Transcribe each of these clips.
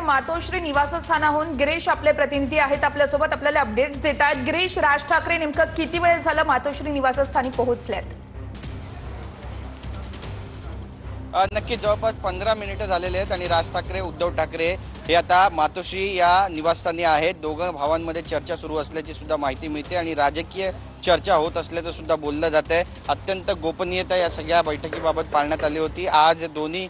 मातोश्री निवासस्थानाहून गिरीश आपले प्रतिनिधी आहेत आपल्यासोबत, आपल्याला अपडेट्स देत आहेत। गिरीश, राज ठाकरे नेमकं किती वेळ झालं मातोश्री निवासस्थानी पोहोचलेत? नक्की जवळपास 15 मिनिटं झालेले आहेत आणि राज ठाकरे उद्धव ठाकरे हे आता मातोश्री या निवासस्थानी आहेत। दोघं भावांमध्ये चर्चा सुरू असल्याची सुद्धा माहिती मिळते आणि राजकीय चर्चा होत असल्याचं सुद्धा बोललं जात आहे। अत्यंत गोपनीयता या सगळ्या बैठकीबाबत पाळण्यात आली होती। आज दोन्ही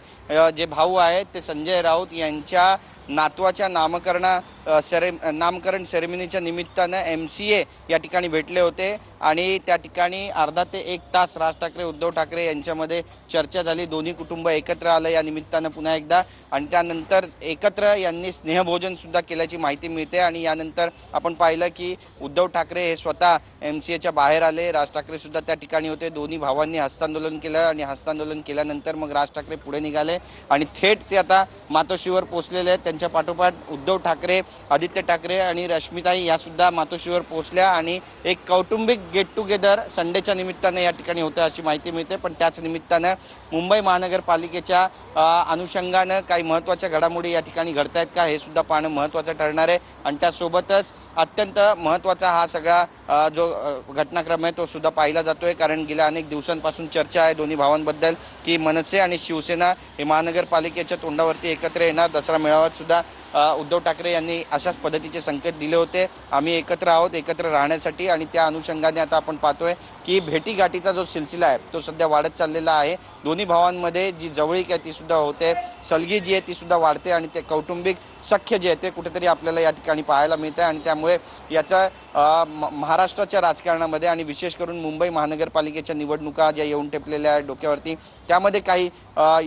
जे भाऊ आहेत ते संजय राऊत यांच्या नातवाच्या नामकरण सेरेमनीच्या निमित्तानं MCA या ठिकाणी भेटले होते आणि त्या ठिकाणी अर्धा ते 1 तास राज ठाकरे उद्धव ठाकरे यांच्यामध्ये चर्चा झाली। दोन्ही कुटुंब एकत्र आलं या निमित्तानं पुन्हा एकदा आणि त्यानंतर एकत्र यांनी स्नेहभोजन सुद्धा केल्याची माहिती मिळते आणि यानंतर आपण पाहिलं की उद्धव ठाकरे हे स्वतः MCAच्या बाहेर आले। राज ठाकरे सुद्धा त्या ठिकाणी होते। दोन्ही भावांनी हस्तांदोलन केलं आणि हस्तांदोलन केल्यानंतर मग राज ठाकरे पुढे निघाले आणि थेट ते आता मातोश्रीवर पोहोचलेले आहेत। त्यांच्या पाठोपाठ उद्धव ठाकरे, आदित्य ठाकरे आणि रश्मिताई या सुद्धा मातोश्रीवर पोहोचल्या आणि एक कौटुंबिक गेट टुगेदर संडेच्या निमित्ताने या ठिकाणी होतं अशी माहिती मिळते। पण त्याच निमित्तानं मुंबई महानगरपालिकेच्या अनुषंगानं काही महत्त्वाच्या घडामोडी या ठिकाणी घडतायत का हे सुद्धा पाहणं महत्त्वाचं ठरणार आहे आणि त्यासोबतच अत्यंत महत्त्वाचा हा सगळा जो घटनाक्रम आहे तो सुद्धा पाहिला जातोय। कारण गेल्या अनेक दिवसांपासून चर्चा आहे दोन्ही भावांबद्दल की मनसे आणि शिवसेना हे महानगरपालिकेच्या तोंडावरती एकत्र येणार। दसरा मेळाव्यात सुद्धा उद्धव ठाकरे यांनी अशाच पद्धतीचे संकेत दिले होते, आम्ही एकत्र आहोत एकत्र राहण्यासाठी आणि त्या अनुषंगाने आता आपण पाहतोय की भेटीगाठीचा जो सिलसिला आहे तो सध्या वाढत चाललेला आहे। दोन्ही भावांमध्ये जी जवळीक आहे ती सुद्धा होते, सलगी जी आहे ती सुद्धा वाढते आणि ते कौटुंबिक सख्य जे आहे ते कुठेतरी आपल्याला या ठिकाणी पाहायला मिळते आणि त्यामुळे याचा महाराष्ट्राच्या राजकारणामध्ये आणि विशेष करून मुंबई महानगरपालिकेच्या निवडणुका ज्या येऊन ठेपलेल्या आहेत डोक्यावरती त्यामध्ये काही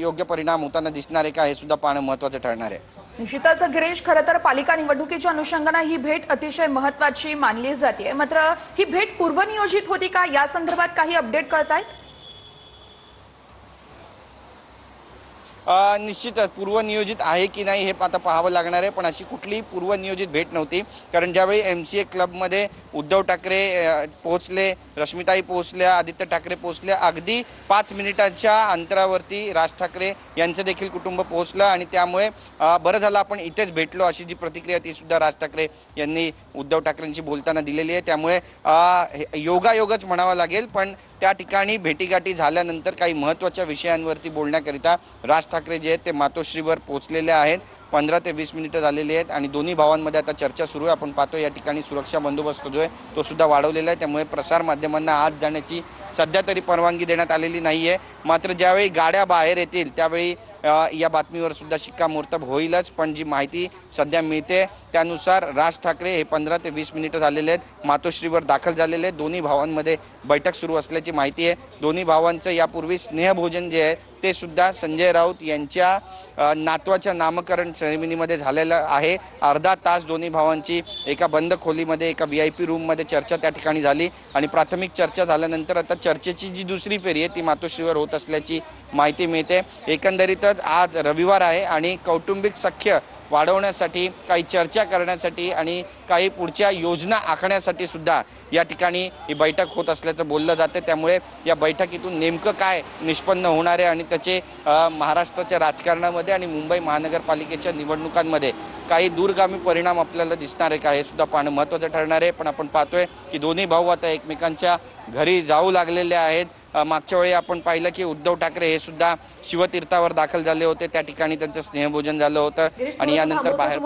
योग्य परिणाम होताना दिसणार आहे का हे सुद्धा पाहणं महत्त्वाचं ठरणार आहे। निश्चितच गिरीश, खरं तर पालिका निवडणुकीच्या अनुषंगाने ही भेट अतिशय महत्त्वाची मानली जाते, मात्र ही भेट पूर्वनियोजित होती का या संदर्भात काही अपडेट कळतायत? निश्चितच पूर्वनियोजित आहे की नाही हे आता पाहावं लागणार आहे, पण अशी कुठलीही पूर्वनियोजित भेट नव्हती। कारण ज्यावेळी MCA क्लबमध्ये उद्धव ठाकरे पोहोचले, रश्मिताई पोहोचल्या, आदित्य ठाकरे पोहोचले, अगदी 5 मिनिटांच्या अंतरावरती राज ठाकरे यांचं देखील कुटुंब पोहोचलं आणि त्यामुळे बरं झालं आपण इथेच भेटलो अशी जी प्रतिक्रिया ती सुद्धा राज ठाकरे यांनी उद्धव ठाकरेंशी बोलताना दिलेली आहे। त्यामुळे योगायोगच म्हणावं लागेल, पण त्या ठिकाणी भेटीगाठी झाल्यानंतर काही महत्त्वाच्या विषयांवरती बोलण्याकरिता राज ठाकरे जे आहेत ते मातोश्रीवर पोहोचलेले आहेत। 15 ते 20 मिनिटं झालेली आहेत आणि दोन्ही भावांमध्ये आता चर्चा सुरू आहे। आपण पाहतो या ठिकाणी सुरक्षा बंदोबस्त जो आहे तो सुद्धा वाढवलेला आहे, त्यामुळे प्रसार माध्यमांना आत जाण्याची सध्या तरी परवानगी देण्यात आलेली नाही आहे। मात्र ज्यावेळी गाड्या बाहेर येतील त्यावेळी या बातमीवर सुद्धा शिक्कामोर्तब होईलच, पण जी माहिती सध्या मिळते त्यानुसार राज ठाकरे हे 15 ते 20 मिनिटं झालेले आहेत मातोश्रीवर दाखल झालेले आहेत। दोन्ही भावांमध्ये बैठक सुरू असल्याची माहिती आहे। दोन्ही भावांचं यापूर्वी स्नेहभोजन जे आहे ते सुद्धा संजय राऊत यांच्या नातवाच्या नामकरण सेरेमनीमध्ये झालेलं आहे। अर्धा तास दोन्ही भावांची एका बंद खोलीमध्ये एका VIP रूममध्ये चर्चा त्या ठिकाणी झाली आणि प्राथमिक चर्चा झाल्यानंतर आता चर्चेची जी दुसरी फेरी आहे ती मातोश्रीवर होत असल्याची माहिती मिळते। एकंदरीतच आज रविवार आहे आणि कौटुंबिक सख्य वाढवण्यासाठी, काही चर्चा करण्यासाठी आणि काही पुढच्या योजना आखण्यासाठी सुद्धा या ठिकाणी ही बैठक होत असल्याचं बोललं जाते। त्यामुळे या बैठकीतून नेमकं काय निष्पन्न होणार आहे आणि त्याचे महाराष्ट्राच्या राजकारणामध्ये आणि मुंबई महानगरपालिकेच्या निवडणुकांमध्ये काही दूरगामी परिणाम आपल्याला दिसणार आहे का हे सुद्धा पाहणं महत्त्वाचं ठरणार आहे। पण आपण पाहतोय की दोन्ही भाऊ आता एकमेकांच्या घरी जाऊ लागलेले आहेत। मागच्या वेळी आपण पाहिलं की उद्धव ठाकरे हे सुद्धा शिवतीर्थावर दाखल झाले होते, त्या ठिकाणी त्यांचं स्नेहभोजन झालं होतं आणि यानंतर बाहेर